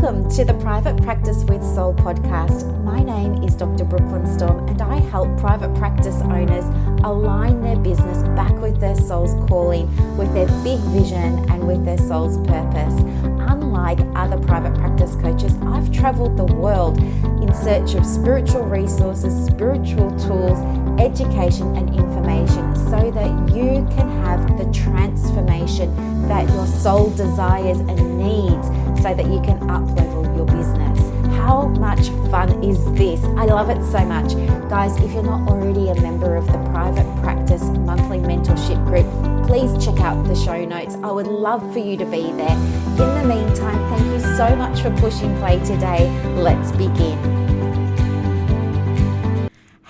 Welcome to the Private Practice with Soul podcast. My name is Dr. Brooklyn Storme, and I help private practice owners align their business back with their soul's calling, with their big vision and with their soul's purpose. Unlike other private practice coaches, I've traveled the world in search of spiritual resources, spiritual tools, education and information so that you can have the transformation that your soul desires and needs so that you can up-level your business. How much fun is this? I love it so much. Guys, if you're not already a member of the Private Practice Monthly Mentorship Group, please check out the show notes. I would love for you to be there. In the meantime, thank you so much for pushing play today. Let's begin.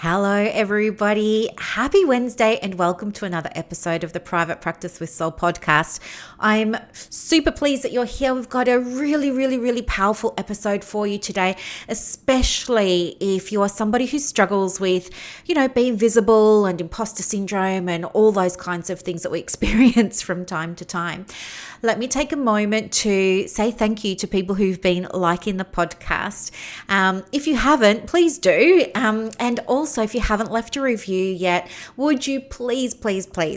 Hello, everybody. Happy Wednesday and welcome to another episode of the Private Practice with Soul podcast. I'm super pleased that you're here. We've got a really powerful episode for you today, especially if you are somebody who struggles with, being visible and imposter syndrome and all those kinds of things that we experience from time to time. Let me take a moment to say thank you to people who've been liking the podcast. If you haven't, please do. And also, if you haven't left a review yet, would you please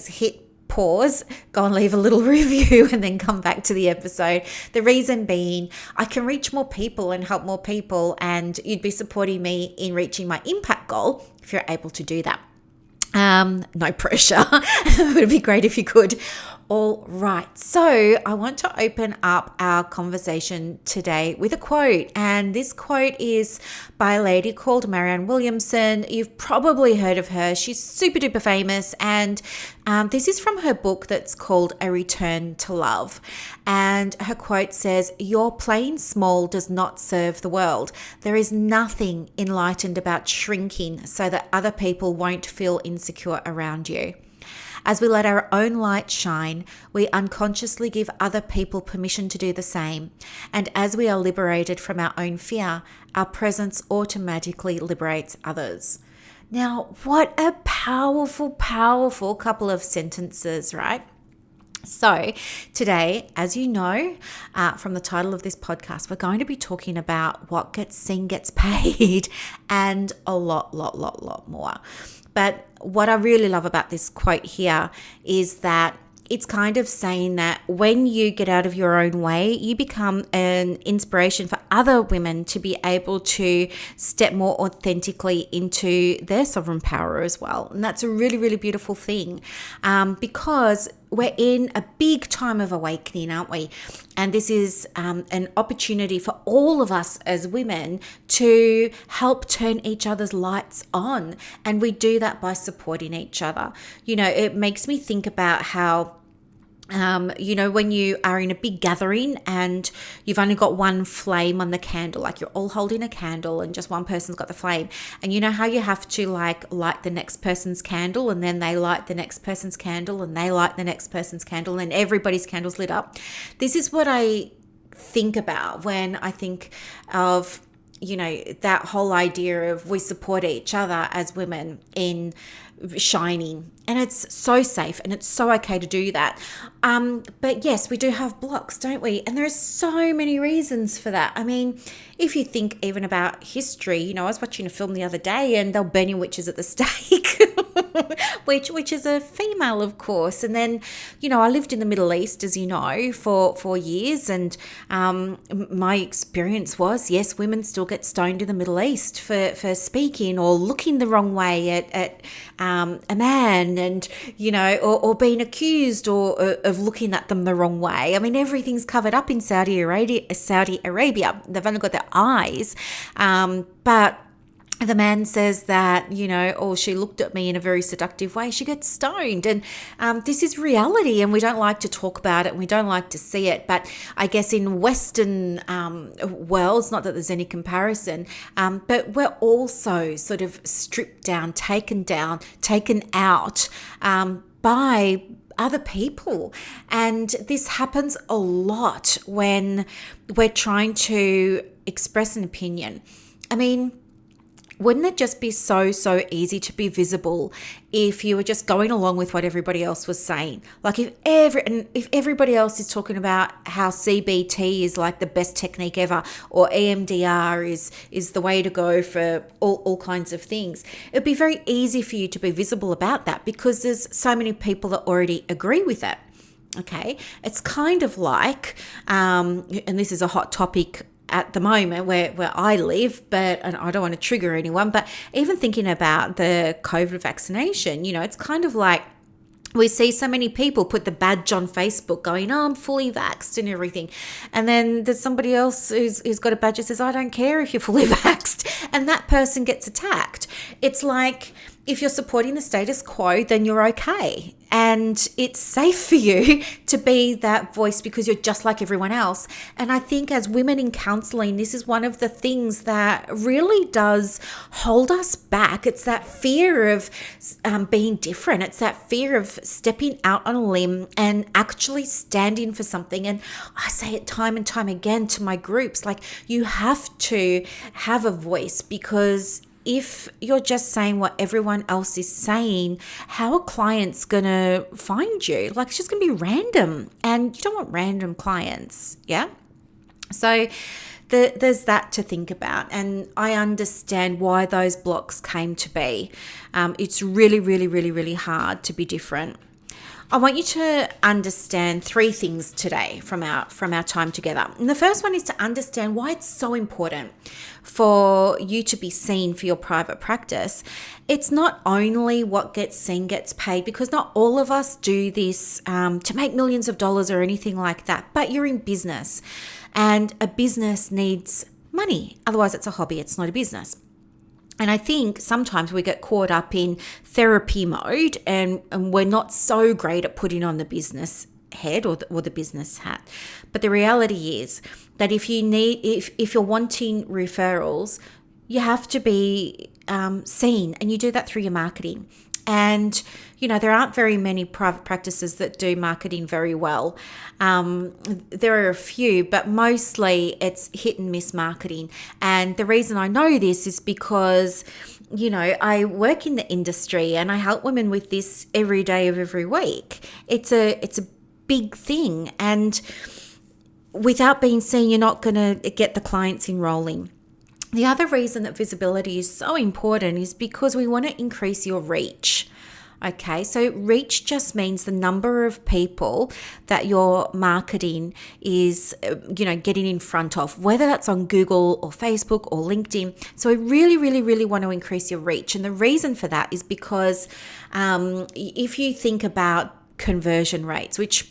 hit pause, go and leave a little review and then come back to the episode. The reason being, I can reach more people and help more people, and you'd be supporting me in reaching my impact goal if you're able to do that. No pressure. It would be great if you could. All right. So I want to open up our conversation today with a quote. And this quote is by a lady called Marianne Williamson. You've probably heard of her. She's super duper famous. And this is from her book that's called A Return to Love. And her quote says, "Your playing small does not serve the world. There is nothing enlightened about shrinking so that other people won't feel insecure around you. As we let our own light shine, we unconsciously give other people permission to do the same. And as we are liberated from our own fear, our presence automatically liberates others." Now, what a powerful couple of sentences, right? So today, as you know, from the title of this podcast, we're going to be talking about what gets seen gets paid and a lot more. But what I really love about this quote here is that it's kind of saying that when you get out of your own way, you become an inspiration for other women to be able to step more authentically into their sovereign power as well. And that's a really beautiful thing, because we're in a big time of awakening, aren't we? And this is an opportunity for all of us as women to help turn each other's lights on. And we do that by supporting each other. It makes me think about how when you are in a big gathering and you've only got one flame on the candle, like you're all holding a candle and just one person's got the flame, and you know how you have to light the next person's candle, and then they light the next person's candle, and they light the next person's candle, and everybody's candle's lit up. This is what I think about when I think of that whole idea of we support each other as women in shining, and it's so safe and it's so okay to do that. But yes, we do have blocks, don't we? And there are so many reasons for that. I mean, if you think even about history, I was watching a film the other day and they're burning witches at the stake, which is a female, of course. And then, I lived in the Middle East, as you know, for years. And my experience was, yes, women still get stoned in the Middle East for speaking or looking the wrong way at a man, and or being accused of looking at them the wrong way. I mean, everything's covered up in Saudi Arabia. They've only got their eyes, but the man says that, she looked at me in a very seductive way, she gets stoned. And this is reality, and we don't like to talk about it and we don't like to see it. But I guess in Western worlds, not that there's any comparison, but we're also sort of stripped down, taken out by other people. And this happens a lot when we're trying to express an opinion. I mean, Wouldn't it just be so easy to be visible if you were just going along with what everybody else was saying? Like if everybody else is talking about how CBT is like the best technique ever, or EMDR is the way to go for all kinds of things, it'd be very easy for you to be visible about that because there's so many people that already agree with it. Okay, it's kind of like, and this is a hot topic at the moment where I live, and I don't want to trigger anyone, but even thinking about the COVID vaccination, it's kind of like we see so many people put the badge on Facebook going, I'm fully vaxxed and everything. And then there's somebody else who's got a badge that says, I don't care if you're fully vaxxed. And that person gets attacked. It's like, if you're supporting the status quo, then you're okay. And it's safe for you to be that voice because you're just like everyone else. And I think as women in counseling, this is one of the things that really does hold us back. It's that fear of being different. It's that fear of stepping out on a limb and actually standing for something. And I say it time and time again to my groups, like you have to have a voice, because if you're just saying what everyone else is saying, how are clients going to find you? Like, it's just going to be random, and you don't want random clients. Yeah. So there's that to think about. And I understand why those blocks came to be. It's really hard to be different. I want you to understand 3 things today from our time together. And the first one is to understand why it's so important for you to be seen for your private practice. It's not only what gets seen gets paid, because not all of us do this to make millions of dollars or anything like that, but you're in business, and a business needs money. Otherwise, it's a hobby. It's not a business. And I think sometimes we get caught up in therapy mode and we're not so great at putting on the business head or the business hat. But the reality is that if you're wanting referrals, you have to be seen, and you do that through your marketing. And, there aren't very many private practices that do marketing very well. There are a few, but mostly it's hit and miss marketing. And the reason I know this is because, I work in the industry and I help women with this every day of every week. It's a big thing. And without being seen, you're not going to get the clients enrolling. The other reason that visibility is so important is because we want to increase your reach. Okay, so reach just means the number of people that your marketing is, getting in front of, whether that's on Google or Facebook or LinkedIn. So we really want to increase your reach. And the reason for that is because if you think about conversion rates, which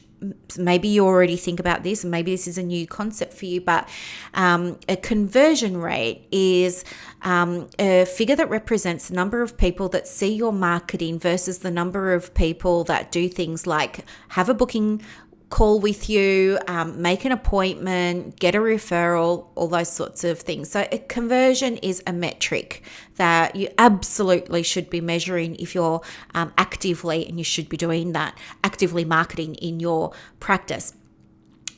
maybe you already think about this, and maybe this is a new concept for you, but a conversion rate is a figure that represents the number of people that see your marketing versus the number of people that do things like have a booking call with you, make an appointment, get a referral, all those sorts of things. So a conversion is a metric that you absolutely should be measuring if you're actively, and you should be doing that, actively marketing in your practice.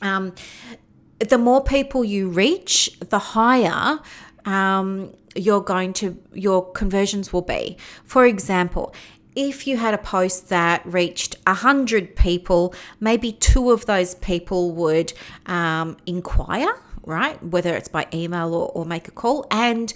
The more people you reach, the higher your conversions will be. For example, if you had a post that reached 100 people, maybe 2 of those people would inquire, right? Whether it's by email or make a call, and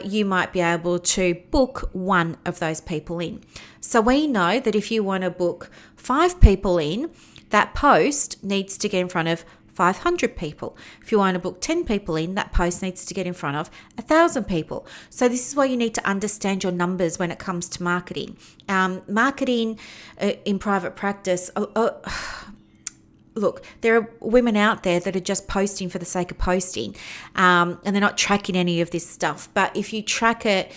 you might be able to book 1 of those people in. So we know that if you want to book 5 people in, that post needs to get in front of 500 people. If you want to book 10 people in, that post needs to get in front of 1,000 people. So this is why you need to understand your numbers when it comes to marketing. Marketing in private practice, look, there are women out there that are just posting for the sake of posting, and they're not tracking any of this stuff. But if you track it,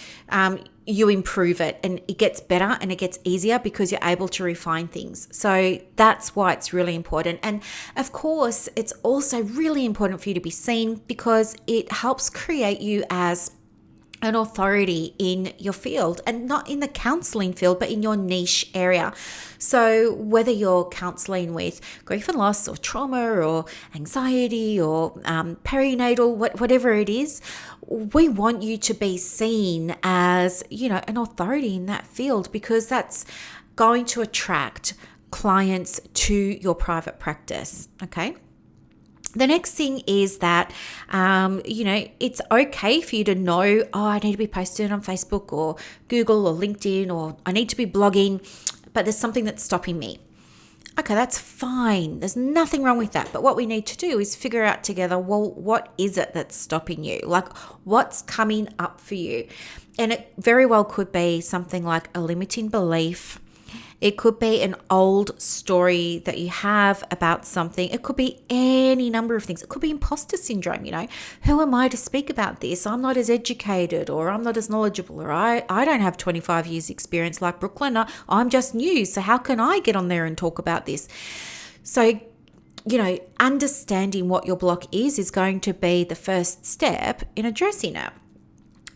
you improve it, and it gets better and it gets easier because you're able to refine things. So that's why it's really important. And of course, it's also really important for you to be seen because it helps create you as an authority in your field, and not in the counseling field, but in your niche area. So whether you're counseling with grief and loss or trauma or anxiety or perinatal, whatever it is, we want you to be seen as, an authority in that field, because that's going to attract clients to your private practice. Okay. The next thing is that, it's okay for you to know, I need to be posting on Facebook or Google or LinkedIn, or I need to be blogging, but there's something that's stopping me. Okay, that's fine. There's nothing wrong with that. But what we need to do is figure out together, well, what is it that's stopping you? Like, what's coming up for you? And it very well could be something like a limiting belief. It could be an old story that you have about something. It could be any number of things. It could be imposter syndrome, Who am I to speak about this? I'm not as educated, or I'm not as knowledgeable, or I don't have 25 years experience like Brooklyn. I'm just new. So how can I get on there and talk about this? So, understanding what your block is going to be the first step in addressing it.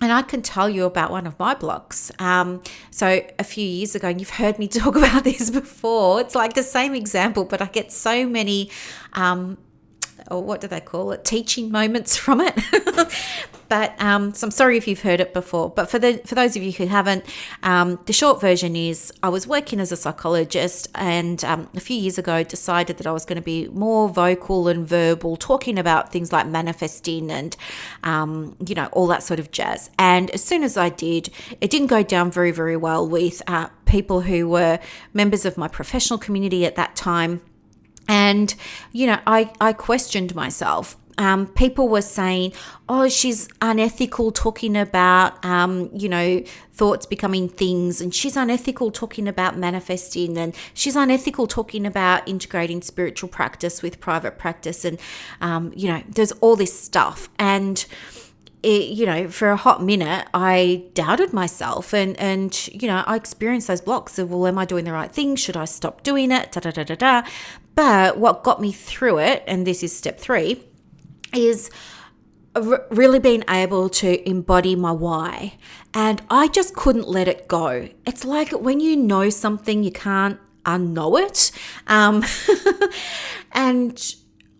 And I can tell you about one of my blocks. So a few years ago, and you've heard me talk about this before, it's like the same example, but I get so many, or what do they call it, teaching moments from it. But so I'm sorry if you've heard it before. But for those of you who haven't, the short version is I was working as a psychologist, and a few years ago decided that I was going to be more vocal and verbal, talking about things like manifesting and, all that sort of jazz. And as soon as I did, it didn't go down very, very well with people who were members of my professional community at that time. And, I questioned myself. People were saying, oh, she's unethical talking about, thoughts becoming things, and she's unethical talking about manifesting, and she's unethical talking about integrating spiritual practice with private practice. And, there's all this stuff. And for a hot minute, I doubted myself, and I experienced those blocks of, well, am I doing the right thing? Should I stop doing it? But what got me through it, and this is step 3, is really being able to embody my why. And I just couldn't let it go. It's like when you know something, you can't unknow it. And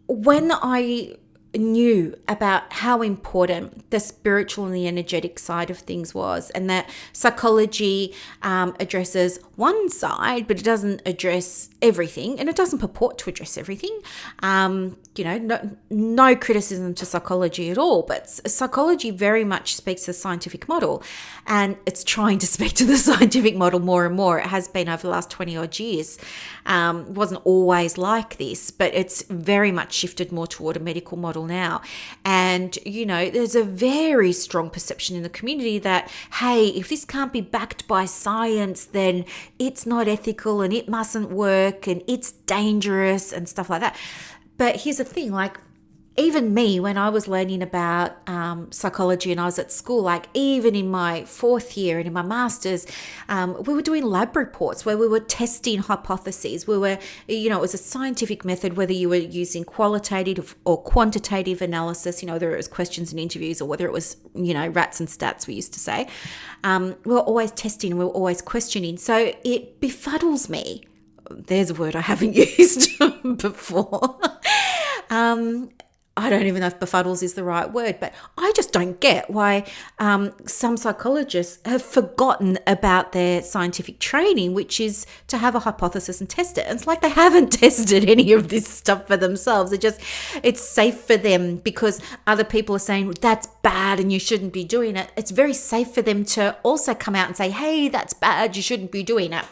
when I knew about how important the spiritual and the energetic side of things was, and that psychology addresses one side, but it doesn't address everything, and it doesn't purport to address everything. No criticism to psychology at all, but psychology very much speaks to the scientific model, and it's trying to speak to the scientific model more and more. It has been over the last 20 odd years. It wasn't always like this, but it's very much shifted more toward a medical model now. And, there's a very strong perception in the community that, hey, if this can't be backed by science, then it's not ethical and it mustn't work and it's dangerous and stuff like that. But here's the thing, like, even me, when I was learning about psychology and I was at school, like even in my 4th year and in my master's, we were doing lab reports where we were testing hypotheses. We were, it was a scientific method, whether you were using qualitative or quantitative analysis, whether it was questions and interviews or whether it was, rats and stats, we used to say. We were always testing and we were always questioning. So it befuddles me. There's a word I haven't used before. I don't even know if befuddles is the right word, but I just don't get why some psychologists have forgotten about their scientific training, which is to have a hypothesis and test it. And it's like they haven't tested any of this stuff for themselves. It's safe for them because other people are saying, that's bad and you shouldn't be doing it. It's very safe for them to also come out and say, hey, that's bad, you shouldn't be doing it.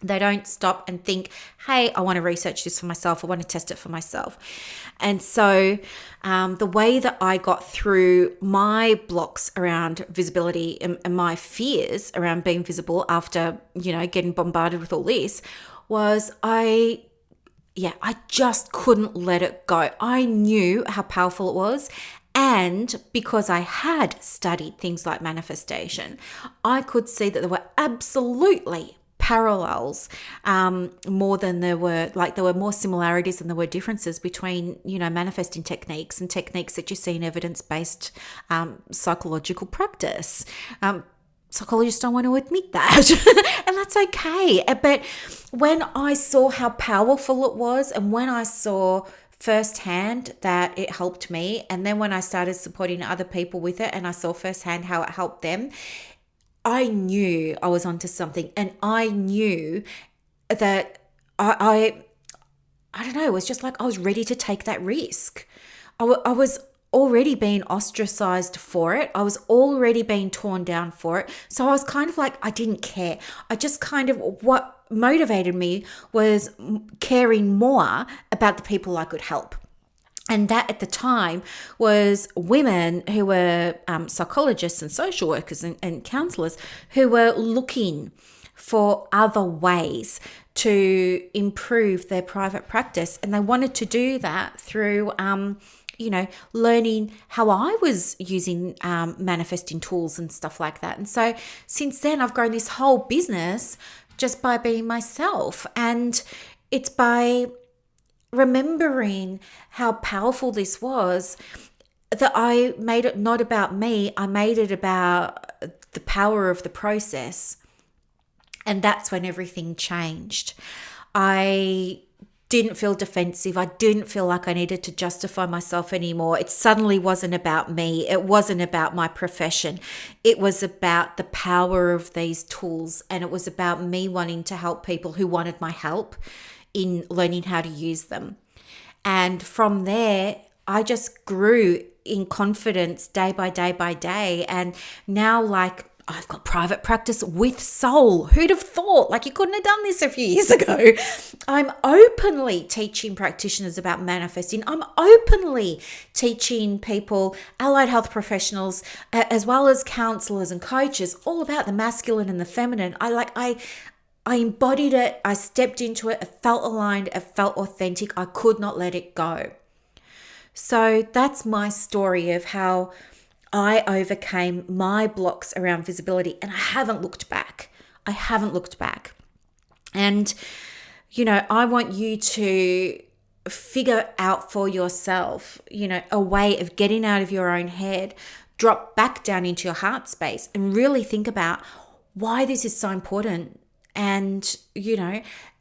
They don't stop and think, hey, I want to research this for myself. I want to test it for myself. And so the way that I got through my blocks around visibility and my fears around being visible after, getting bombarded with all this was I just couldn't let it go. I knew how powerful it was. And because I had studied things like manifestation, I could see that there were absolutely parallels more than there were more similarities than there were differences between, manifesting techniques and techniques that you see in evidence-based psychological practice. Psychologists don't want to admit that, and that's okay. But when I saw how powerful it was, and when I saw firsthand that it helped me, and then when I started supporting other people with it and I saw firsthand how it helped them, I knew I was onto something, and I knew that I don't know, it was just like I was ready to take that risk. I was already being ostracized for it. I was already being torn down for it. So I was kind of like, I didn't care. What motivated me was caring more about the people I could help. And that at the time was women who were psychologists and social workers and counselors who were looking for other ways to improve their private practice. And they wanted to do that through learning how I was using manifesting tools and stuff like that. And so since then, I've grown this whole business just by being myself. And it's by remembering how powerful this was that I made it not about me. I made it about the power of the process. And that's when everything changed. I didn't feel defensive. I didn't feel like I needed to justify myself anymore. It suddenly wasn't about me. It wasn't about my profession. It was about the power of these tools. And it was about me wanting to help people who wanted my help in learning how to use them. And from there, I just grew in confidence day by day by day. And now, I've got private practice with soul. Who'd have thought? You couldn't have done this a few years ago. I'm openly teaching practitioners about manifesting. I'm openly teaching people, allied health professionals, as well as counselors and coaches, all about the masculine and the feminine. I embodied it. I stepped into it. It felt aligned. It felt authentic. I could not let it go. So that's my story of how I overcame my blocks around visibility, and I haven't looked back. And, I want you to figure out for yourself, a way of getting out of your own head, drop back down into your heart space and really think about why this is so important. And,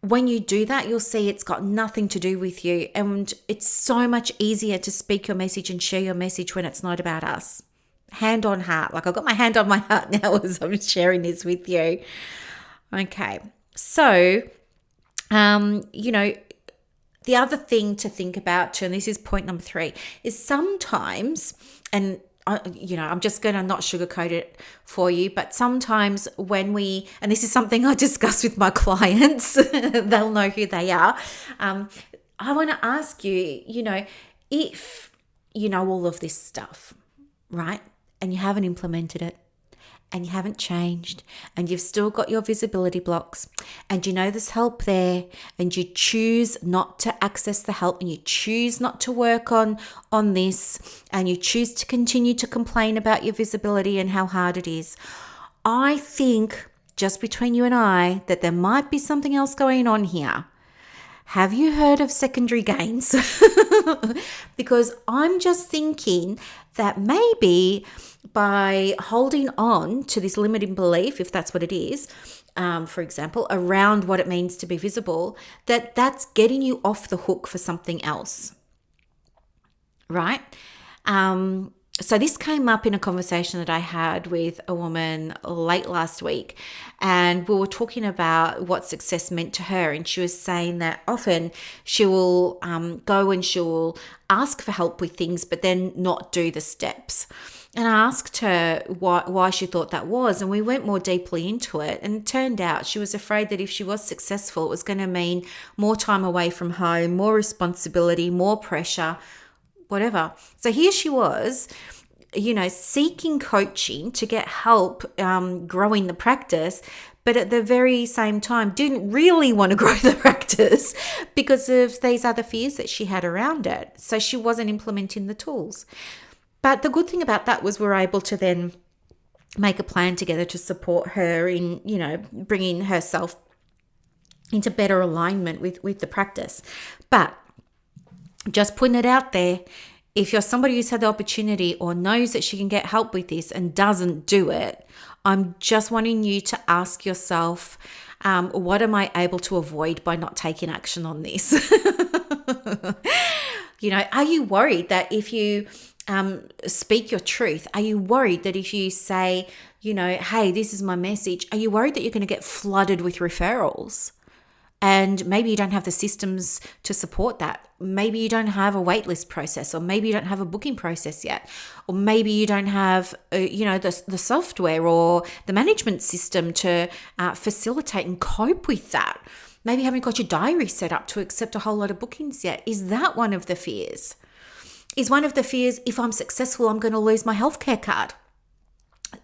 when you do that, you'll see it's got nothing to do with you. And it's so much easier to speak your message and share your message when it's not about us. Hand on heart. I've got my hand on my heart now as I'm sharing this with you. Okay. So, the other thing to think about too, and this is point number 3, is sometimes, and I'm just going to not sugarcoat it for you, but sometimes and this is something I discuss with my clients, they'll know who they are. I want to ask you, if you know all of this stuff, right? And you haven't implemented it, and you haven't changed, and you've still got your visibility blocks, and there's help there, and you choose not to access the help, and you choose not to work on this, and you choose to continue to complain about your visibility and how hard it is. I think, just between you and I, that there might be something else going on here. Have you heard of secondary gains? Because I'm just thinking that maybe by holding on to this limiting belief, if that's what it is, for example, around what it means to be visible, that's getting you off the hook for something else, right? So this came up in a conversation that I had with a woman late last week, and we were talking about what success meant to her. And she was saying that often she will go and she will ask for help with things, but then not do the steps. And I asked her why she thought that was, and we went more deeply into it. And it turned out she was afraid that if she was successful, it was going to mean more time away from home, more responsibility, more pressure, whatever. So here she was, seeking coaching to get help growing the practice, but at the very same time didn't really want to grow the practice because of these other fears that she had around it. So she wasn't implementing the tools. But the good thing about that was we're able to then make a plan together to support her in, bringing herself into better alignment with the practice. But just putting it out there, if you're somebody who's had the opportunity or knows that she can get help with this and doesn't do it, I'm just wanting you to ask yourself, what am I able to avoid by not taking action on this? Are you worried that if you speak your truth, are you worried that if you say, hey, this is my message, are you worried that you're going to get flooded with referrals? And maybe you don't have the systems to support that. Maybe you don't have a waitlist process, or maybe you don't have a booking process yet, or maybe you don't have, the software or the management system to facilitate and cope with that. Maybe you haven't got your diary set up to accept a whole lot of bookings yet. Is that one of the fears? Is one of the fears, if I'm successful, I'm going to lose my healthcare card?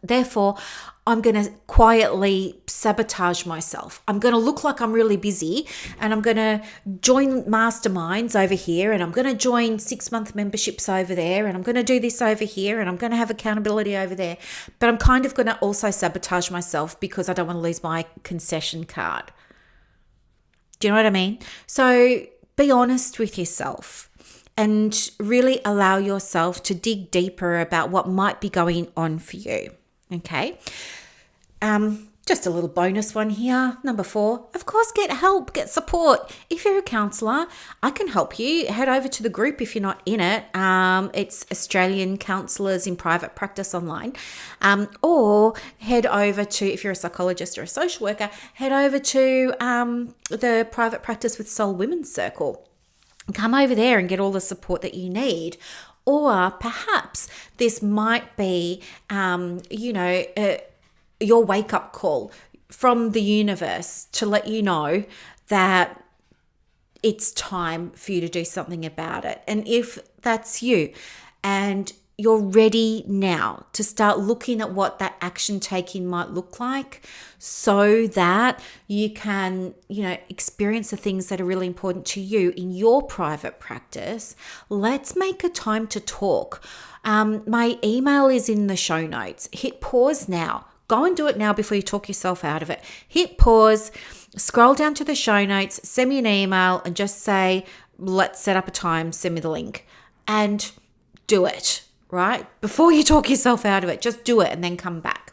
Therefore, I'm going to quietly sabotage myself. I'm going to look like I'm really busy, and I'm going to join masterminds over here, and I'm going to join 6-month memberships over there, and I'm going to do this over here, and I'm going to have accountability over there. But I'm kind of going to also sabotage myself because I don't want to lose my concession card. Do you know what I mean? So be honest with yourself and really allow yourself to dig deeper about what might be going on for you. Okay. Just a little bonus one here. Number 4, of course, get help, get support. If you're a counsellor, I can help you. Head over to the group if you're not in it. It's Australian Counsellors in Private Practice Online. Or head over to, if you're a psychologist or a social worker, head over to the Private Practice with Soul Women's Circle. Come over there and get all the support that you need. Or perhaps this might be, your wake-up call from the universe to let you know that it's time for you to do something about it. And if that's you and you're ready now to start looking at what that action taking might look like so that you can, experience the things that are really important to you in your private practice, let's make a time to talk. My email is in the show notes. Hit pause now. Go and do it now before you talk yourself out of it. Hit pause, scroll down to the show notes, send me an email and just say, let's set up a time, send me the link, and do it. Right? Before you talk yourself out of it, just do it and then come back.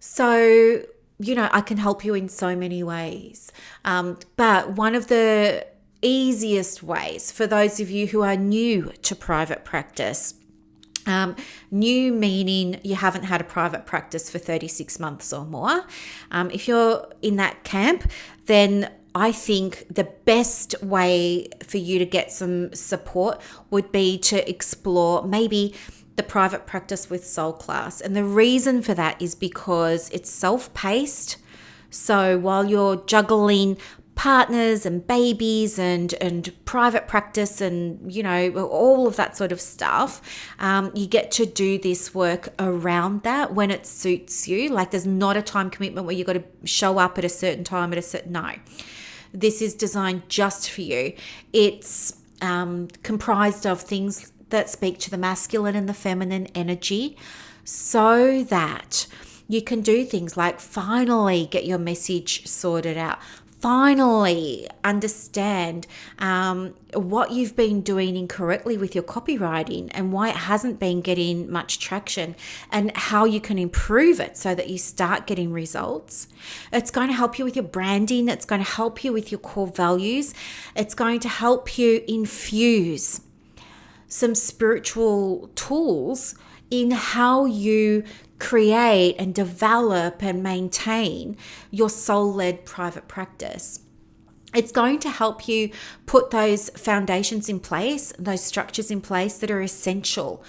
So, I can help you in so many ways. But one of the easiest ways for those of you who are new to private practice, new meaning you haven't had a private practice for 36 months or more. If you're in that camp, then I think the best way for you to get some support would be to explore maybe the Private Practice with Soul class. And the reason for that is because it's self-paced. So while you're juggling partners and babies and private practice and, all of that sort of stuff, you get to do this work around that when it suits you. Like there's not a time commitment where you've got to show up at a certain time no. This is designed just for you. It's comprised of things that speak to the masculine and the feminine energy so that you can do things like finally get your message sorted out, finally understand what you've been doing incorrectly with your copywriting and why it hasn't been getting much traction and how you can improve it so that you start getting results. It's going to help you with your branding. It's going to help you with your core values. It's going to help you infuse some spiritual tools in how you create and develop and maintain your soul-led private practice. It's going to help you put those foundations in place, those structures in place that are essential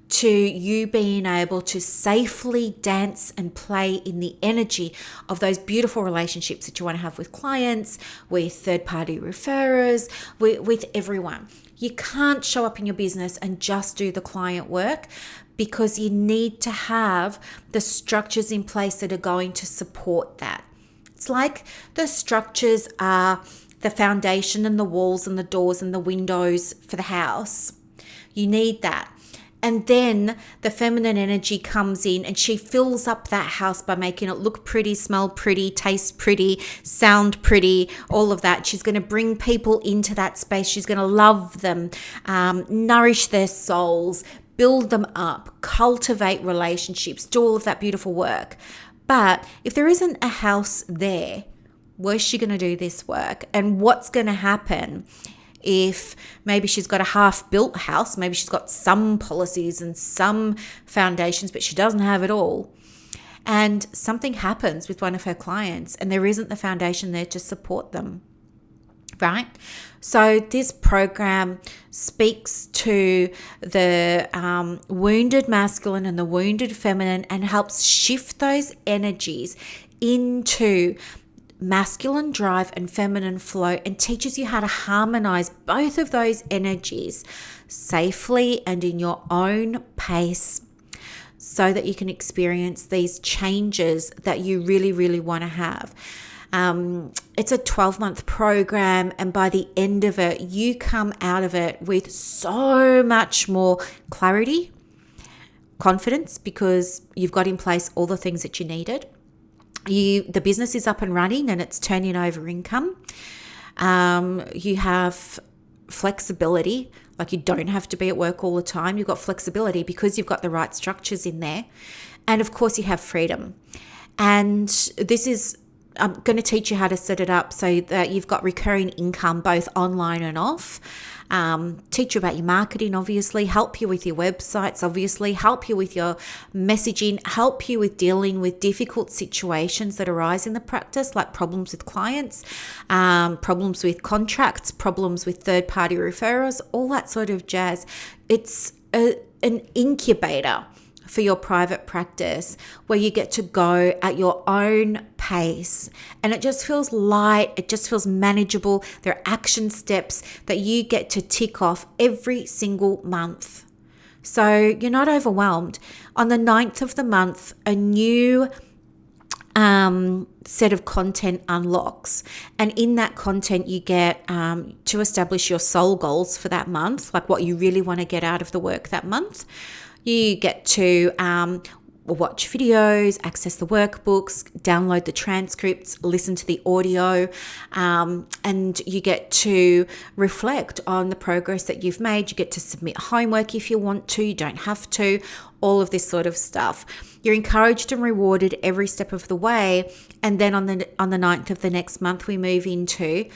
to you being able to safely dance and play in the energy of those beautiful relationships that you want to have with clients, with third-party referrers, with everyone. You can't show up in your business and just do the client work because you need to have the structures in place that are going to support that. It's like the structures are the foundation and the walls and the doors and the windows for the house. You need that. And then the feminine energy comes in and she fills up that house by making it look pretty, smell pretty, taste pretty, sound pretty, all of that. She's going to bring people into that space. She's going to love them, nourish their souls, build them up, cultivate relationships, do all of that beautiful work. But if there isn't a house there, where's she going to do this work? And what's going to happen if maybe she's got a half-built house, maybe she's got some policies and some foundations, but she doesn't have it all, and something happens with one of her clients and there isn't the foundation there to support them, right? So this program speaks to the wounded masculine and the wounded feminine and helps shift those energies into masculine drive and feminine flow, and teaches you how to harmonize both of those energies safely and in your own pace so that you can experience these changes that you really, really want to have. It's a 12-month program, and by the end of it, you come out of it with so much more clarity, confidence, because you've got in place all the things that you needed. The business is up and running and it's turning over income. You have flexibility, like you don't have to be at work all the time. You've got flexibility because you've got the right structures in there. And of course you have freedom. And this is, I'm going to teach you how to set it up so that you've got recurring income both online and off. Teach you about your marketing, obviously, help you with your websites, obviously, help you with your messaging, help you with dealing with difficult situations that arise in the practice, like problems with clients, problems with contracts, problems with third-party referrals, all that sort of jazz. It's an incubator for your private practice where you get to go at your own pace, and it just feels light, it just feels manageable. There are action steps that you get to tick off every single month, so you're not overwhelmed. On the 9th of the month, a new set of content unlocks, and in that content you get to establish your soul goals for that month, like what you really want to get out of the work that month. You get to watch videos, access the workbooks, download the transcripts, listen to the audio, and you get to reflect on the progress that you've made. You get to submit homework if you want to, you don't have to, all of this sort of stuff. You're encouraged and rewarded every step of the way. And then on the 9th of the next month, we move into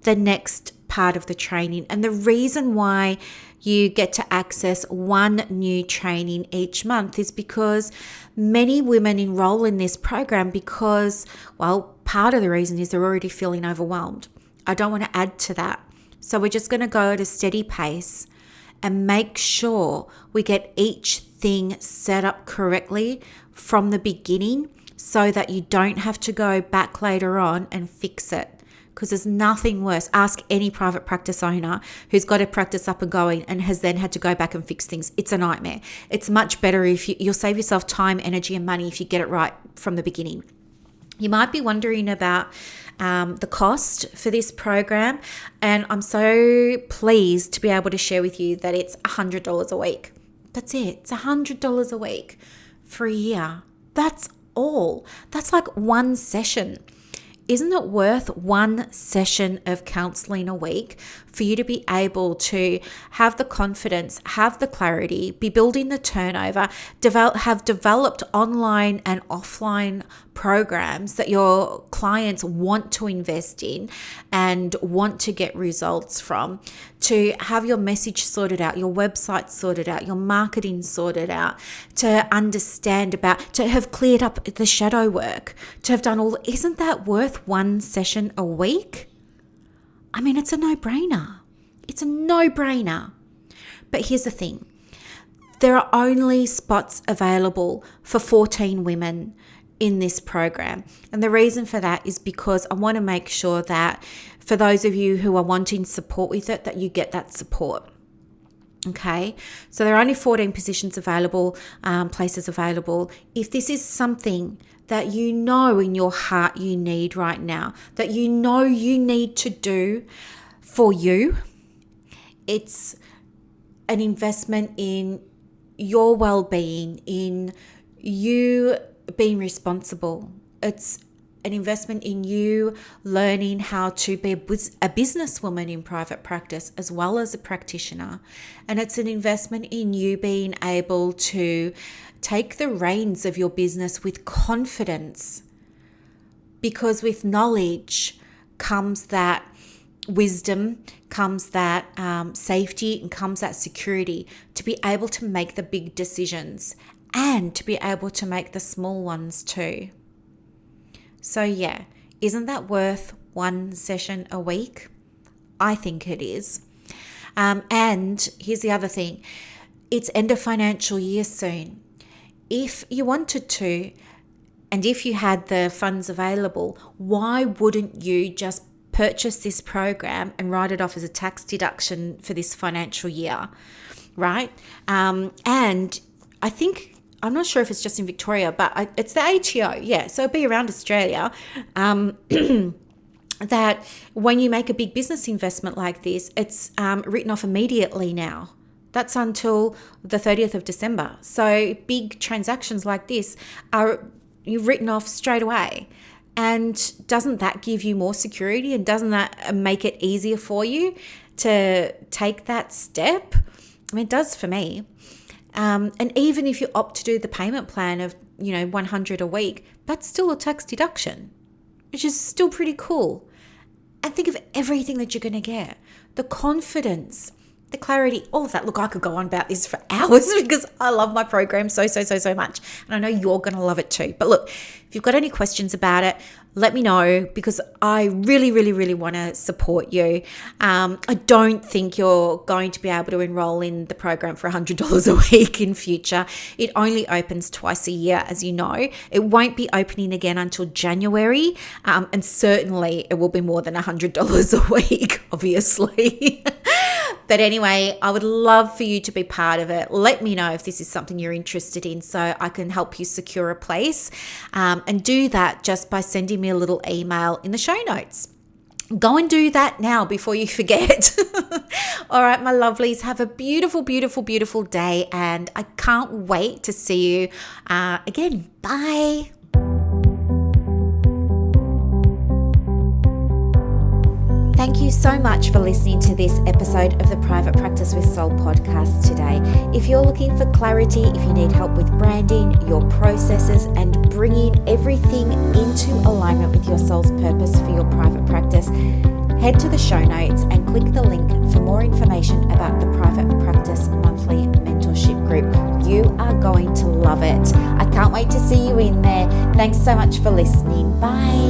the next part of the training. And the reason why you get to access one new training each month is because many women enroll in this program because, well, part of the reason is they're already feeling overwhelmed. I don't want to add to that. So we're just going to go at a steady pace and make sure we get each thing set up correctly from the beginning so that you don't have to go back later on and fix it. Because there's nothing worse. Ask any private practice owner who's got a practice up and going and has then had to go back and fix things. It's a nightmare. It's much better if you'll save yourself time, energy, and money if you get it right from the beginning. You might be wondering about the cost for this program, and I'm so pleased to be able to share with you that it's $100 a week. That's it. It's $100 a week for a year. That's all. That's like one session. Isn't it worth one session of counseling a week for you to be able to have the confidence, have the clarity, be building the turnover, have developed online and offline programs that your clients want to invest in and want to get results from, to have your message sorted out, your website sorted out, your marketing sorted out, to understand about, to have cleared up the shadow work, to have done all. Isn't that worth one session a week? I mean, it's a no-brainer. It's a no-brainer. But here's the thing. There are only spots available for 14 women in this program. And the reason for that is because I want to make sure that for those of you who are wanting support with it, that you get that support. Okay, so there are only 14 positions available, places available. If this is something that you know in your heart you need right now, that you know you need to do for you, it's an investment in your well-being, in you being responsible. It's an investment in you learning how to be a businesswoman in private practice as well as a practitioner. And it's an investment in you being able to take the reins of your business with confidence, because with knowledge comes that wisdom, comes that safety, and comes that security to be able to make the big decisions and to be able to make the small ones too. So yeah, isn't that worth one session a week? I think it is. And here's the other thing. It's end of financial year soon. If you wanted to, and if you had the funds available, why wouldn't you just purchase this program and write it off as a tax deduction for this financial year, right? And I think, I'm not sure if it's just in Victoria, but it's the ATO, yeah. So it'll be around Australia, that when you make a big business investment like this, it's written off immediately now. That's until the 30th of December. So big transactions like this are written off straight away. And doesn't that give you more security, and doesn't that make it easier for you to take that step? I mean, it does for me. And even if you opt to do the payment plan of, $100 a week, that's still a tax deduction, which is still pretty cool. And think of everything that you're going to get. The confidence, the clarity, all of that. Look, I could go on about this for hours because I love my program so much. And I know you're going to love it too. But look, if you've got any questions about it, let me know, because I really want to support you. I don't think you're going to be able to enroll in the program for $100 a week in future. It only opens twice a year, as you know. It won't be opening again until January. And certainly it will be more than $100 a week, obviously. But anyway, I would love for you to be part of it. Let me know if this is something you're interested in so I can help you secure a place. And do that just by sending me a little email in the show notes. Go and do that now before you forget. All right, my lovelies, have a beautiful day. And I can't wait to see you again. Bye. Thank you so much for listening to this episode of the Private Practice with Soul podcast today. If you're looking for clarity, if you need help with branding, your processes, and bringing everything into alignment with your soul's purpose for your private practice, head to the show notes and click the link for more information about the Private Practice Monthly Mentorship Group. You are going to love it. I can't wait to see you in there. Thanks so much for listening. Bye.